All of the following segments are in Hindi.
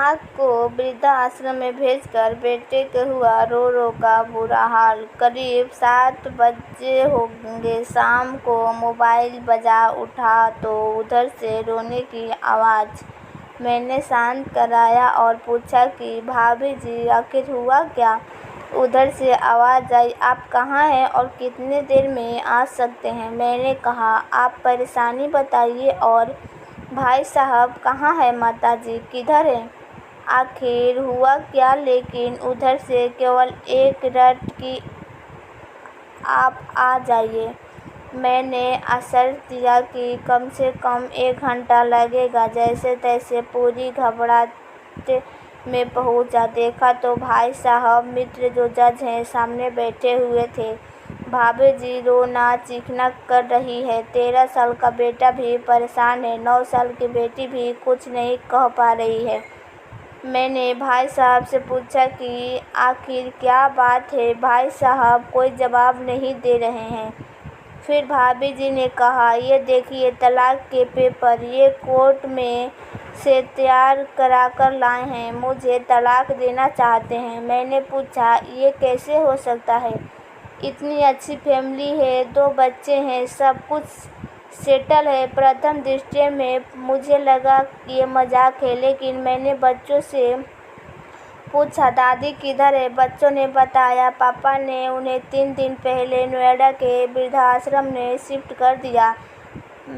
माँ को वृद्धाश्रम में भेजकर बेटे के हुआ रो रो का बुरा हाल। करीब 7 बजे होंगे। शाम को मोबाइल बजा। उठा तो उधर से रोने की आवाज़। मैंने शांत कराया और पूछा कि भाभी जी आखिर हुआ क्या। उधर से आवाज़ आई, आप कहाँ हैं और कितने देर में आ सकते हैं। मैंने कहा, आप परेशानी बताइए और भाई साहब कहाँ है, माताजी किधर हैं, आखिर हुआ क्या। लेकिन उधर से केवल एक रट कि आप आ जाइए। मैंने असर दिया कि कम से कम 1 घंटा लगेगा। जैसे तैसे पूरी घबराहट में पहुंचा। देखा तो भाई साहब मित्र जो जज हैं सामने बैठे हुए थे। भाभी जी रोना चीखना कर रही है। 13 साल का बेटा भी परेशान है। 9 साल की बेटी भी कुछ नहीं कह पा रही है। मैंने भाई साहब से पूछा कि आखिर क्या बात है। भाई साहब कोई जवाब नहीं दे रहे हैं। फिर भाभी जी ने कहा, ये देखिए तलाक के पेपर, ये कोर्ट में से तैयार करा कर लाए हैं। मुझे तलाक देना चाहते हैं। मैंने पूछा, ये कैसे हो सकता है। इतनी अच्छी फैमिली है, 2 बच्चे हैं, सब कुछ सेटल है। प्रथम दृष्टया में मुझे लगा ये मजाक है, लेकिन मैंने बच्चों से पूछा, दादी किधर है। बच्चों ने बताया, पापा ने उन्हें 3 दिन पहले नोएडा के वृद्धाश्रम में शिफ्ट कर दिया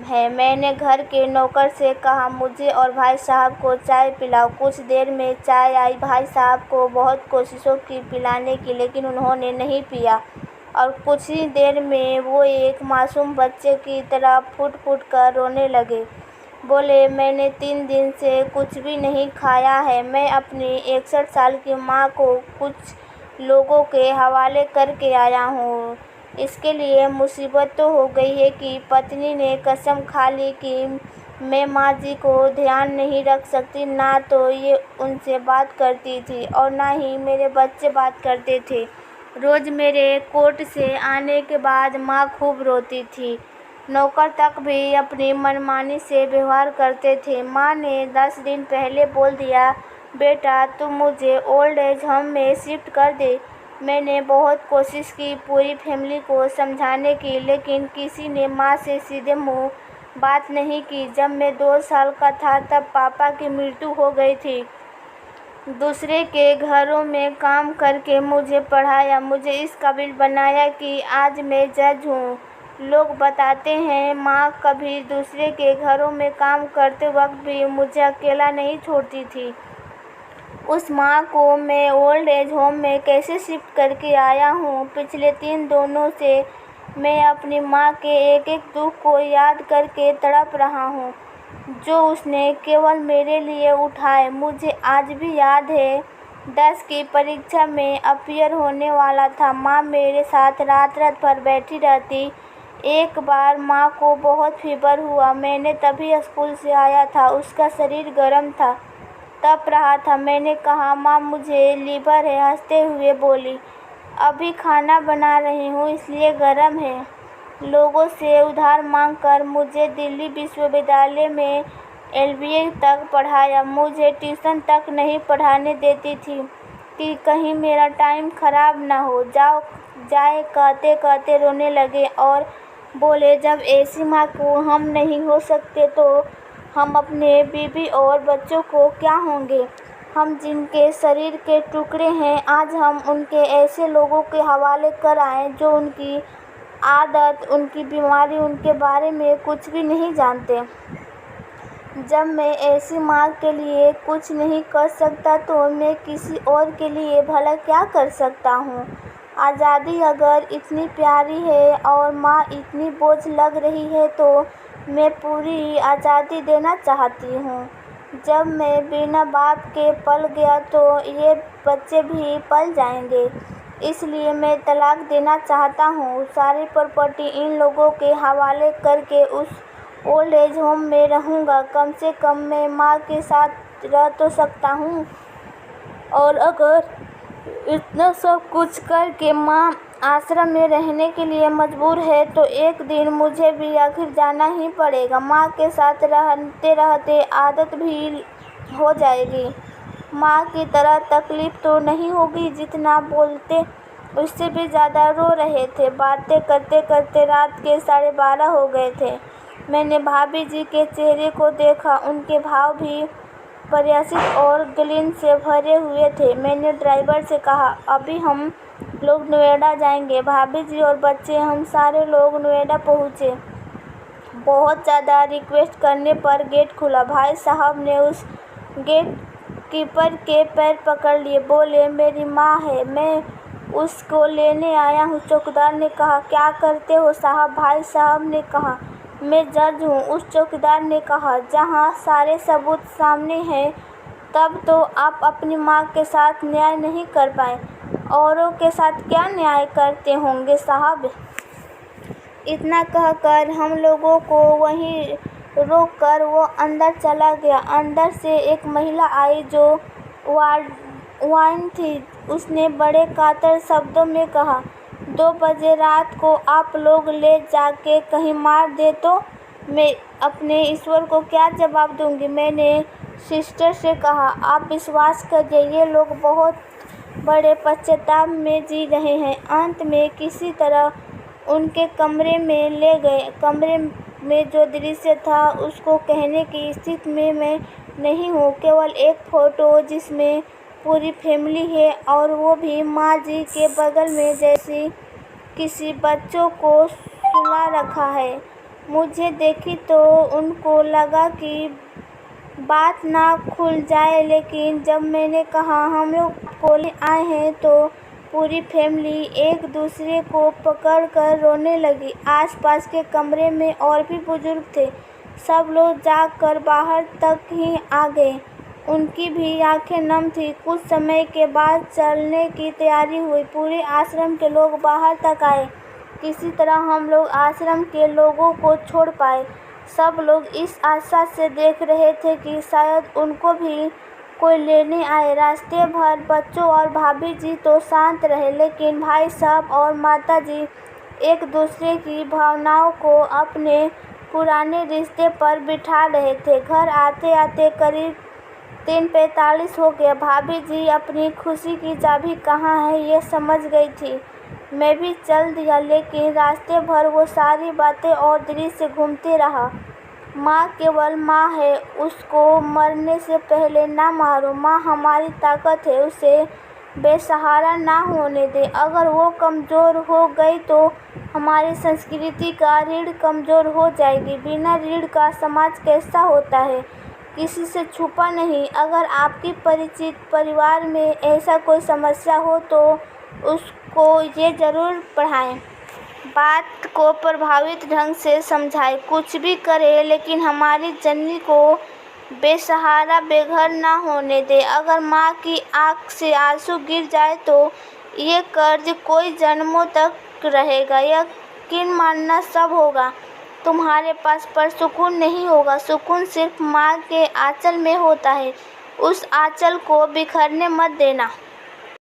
है। मैंने घर के नौकर से कहा, मुझे और भाई साहब को चाय पिलाओ। कुछ देर में चाय आई। भाई साहब को बहुत कोशिशों की पिलाने की, लेकिन उन्होंने नहीं पिया और कुछ ही देर में वो एक मासूम बच्चे की तरह फूट फूट कर रोने लगे। बोले, मैंने 3 दिन से कुछ भी नहीं खाया है। मैं अपनी 61 साल की माँ को कुछ लोगों के हवाले करके आया हूँ। इसके लिए मुसीबत तो हो गई है कि पत्नी ने कसम खा ली कि मैं माँ जी को ध्यान नहीं रख सकती। ना तो ये उनसे बात करती थी और ना ही मेरे बच्चे बात करते थे। रोज़ मेरे कोर्ट से आने के बाद माँ खूब रोती थी। नौकर तक भी अपनी मनमानी से व्यवहार करते थे। माँ ने 10 दिन पहले बोल दिया, बेटा तुम मुझे ओल्ड एज होम में शिफ्ट कर दे। मैंने बहुत कोशिश की पूरी फैमिली को समझाने की, लेकिन किसी ने माँ से सीधे मुंह बात नहीं की। जब मैं 2 साल का था तब पापा की मृत्यु हो गई थी। दूसरे के घरों में काम करके मुझे पढ़ाया, मुझे इस काबिल बनाया कि आज मैं जज हूँ। लोग बताते हैं माँ कभी दूसरे के घरों में काम करते वक्त भी मुझे अकेला नहीं छोड़ती थी। उस माँ को मैं ओल्ड एज होम में कैसे शिफ्ट करके आया हूँ। पिछले 3 दिनों से मैं अपनी माँ के एक एक दुख को याद करके तड़प रहा हूँ, जो उसने केवल मेरे लिए उठाए। मुझे आज भी याद है 10 की परीक्षा में अपीयर होने वाला था। माँ मेरे साथ रात रात भर बैठी रहती। एक बार माँ को बहुत फीवर हुआ। मैंने तभी स्कूल से आया था। उसका शरीर गर्म था, तप रहा था। मैंने कहा, माँ मुझे लीवर है। हंसते हुए बोली, अभी खाना बना रही हूँ इसलिए गर्म है। लोगों से उधार मांगकर मुझे दिल्ली विश्वविद्यालय में LBA तक पढ़ाया। मुझे ट्यूशन तक नहीं पढ़ाने देती थी कि कहीं मेरा टाइम खराब ना हो जाए। कहते कहते रोने लगे और बोले, जब ऐसी माँ को हम नहीं हो सकते तो हम अपने बीवी और बच्चों को क्या होंगे। हम जिनके शरीर के टुकड़े हैं, आज हम उनके ऐसे लोगों के हवाले कर आए जो उनकी आदत, उनकी बीमारी, उनके बारे में कुछ भी नहीं जानते। जब मैं ऐसी माँ के लिए कुछ नहीं कर सकता तो मैं किसी और के लिए भला क्या कर सकता हूँ। आज़ादी अगर इतनी प्यारी है और माँ इतनी बोझ लग रही है तो मैं पूरी आज़ादी देना चाहती हूँ। जब मैं बिना बाप के पल गया तो ये बच्चे भी पल जाएंगे। इसलिए मैं तलाक देना चाहता हूँ। सारी प्रॉपर्टी इन लोगों के हवाले करके उस ओल्ड एज होम में रहूँगा। कम से कम मैं माँ के साथ रह तो सकता हूँ। और अगर इतना सब कुछ करके माँ आश्रम में रहने के लिए मजबूर है तो एक दिन मुझे भी आखिर जाना ही पड़ेगा। माँ के साथ रहते रहते आदत भी हो जाएगी। माँ की तरह तकलीफ तो नहीं होगी, जितना बोलते उससे भी ज़्यादा रो रहे थे। बातें करते करते रात के 12:30 हो गए थे। मैंने भाभी जी के चेहरे को देखा, उनके भाव भी प्रयासित और ग्लीन से भरे हुए थे। मैंने ड्राइवर से कहा, अभी हम लोग नोएडा जाएंगे। भाभी जी और बच्चे, हम सारे लोग नोएडा पहुँचे। बहुत ज़्यादा रिक्वेस्ट करने पर गेट खुला। भाई साहब ने उस गेट कीपर के पैर पकड़ लिए, बोले, मेरी माँ है, मैं उसको लेने आया हूँ। चौकीदार ने कहा, क्या करते हो साहब? भाई साहब ने कहा, मैं जज हूँ। उस चौकीदार ने कहा, जहाँ सारे सबूत सामने हैं, तब तो आप अपनी माँ के साथ न्याय नहीं कर पाए, औरों के साथ क्या न्याय करते होंगे साहब? इतना कहकर हम लोगों को वहीं रोक कर वो अंदर चला गया। अंदर से एक महिला आई जो वार्डन थी। उसने बड़े कातर शब्दों में कहा, 2 बजे रात को आप लोग ले जाके कहीं मार दे तो मैं अपने ईश्वर को क्या जवाब दूंगी? मैंने सिस्टर से कहा, आप विश्वास करिए, ये लोग बहुत बड़े पश्चाताप में जी रहे हैं। अंत में किसी तरह उनके कमरे में ले गए। कमरे में जो दृश्य था उसको कहने की स्थिति में मैं नहीं हूँ। केवल एक फ़ोटो जिसमें पूरी फैमिली है, और वो भी माँ जी के बगल में, जैसे किसी बच्चों को सुला रखा है। मुझे देखी तो उनको लगा कि बात ना खुल जाए, लेकिन जब मैंने कहा हम लोग बोले आए हैं, तो पूरी फैमिली एक दूसरे को पकड़ कर रोने लगी। आसपास के कमरे में और भी बुजुर्ग थे। सब लोग जाग कर बाहर तक ही आ गए। उनकी भी आंखें नम थी। कुछ समय के बाद चलने की तैयारी हुई। पूरे आश्रम के लोग बाहर तक आए। किसी तरह हम लोग आश्रम के लोगों को छोड़ पाए। सब लोग इस आशा से देख रहे थे कि शायद उनको भी कोई लेने आए। रास्ते भर बच्चों और भाभी जी तो शांत रहे, लेकिन भाई साहब और माता जी एक दूसरे की भावनाओं को अपने पुराने रिश्ते पर बिठा रहे थे। घर आते आते करीब 3:45 हो गया। भाभी जी अपनी खुशी की चाबी कहाँ है ये समझ गई थी। मैं भी चल दिया, लेकिन रास्ते भर वो सारी बातें और दृश्य घूमते रहा। माँ केवल माँ है, उसको मरने से पहले ना मारो। माँ हमारी ताकत है, उसे बेसहारा ना होने दे। अगर वो कमज़ोर हो गई तो हमारी संस्कृति का रीढ़ कमज़ोर हो जाएगी। बिना रीढ़ का समाज कैसा होता है, किसी से छुपा नहीं। अगर आपकी परिचित परिवार में ऐसा कोई समस्या हो तो उसको ये ज़रूर पढ़ाएं। बात को प्रभावित ढंग से समझाएं। कुछ भी करे, लेकिन हमारी जननी को बेसहारा बेघर ना होने दे। अगर माँ की आँख से आंसू गिर जाए तो ये कर्ज कई जन्मों तक रहेगा। यकीन मानना सब होगा तुम्हारे पास, पर सुकून नहीं होगा। सुकून सिर्फ माँ के आंचल में होता है। उस आंचल को बिखरने मत देना।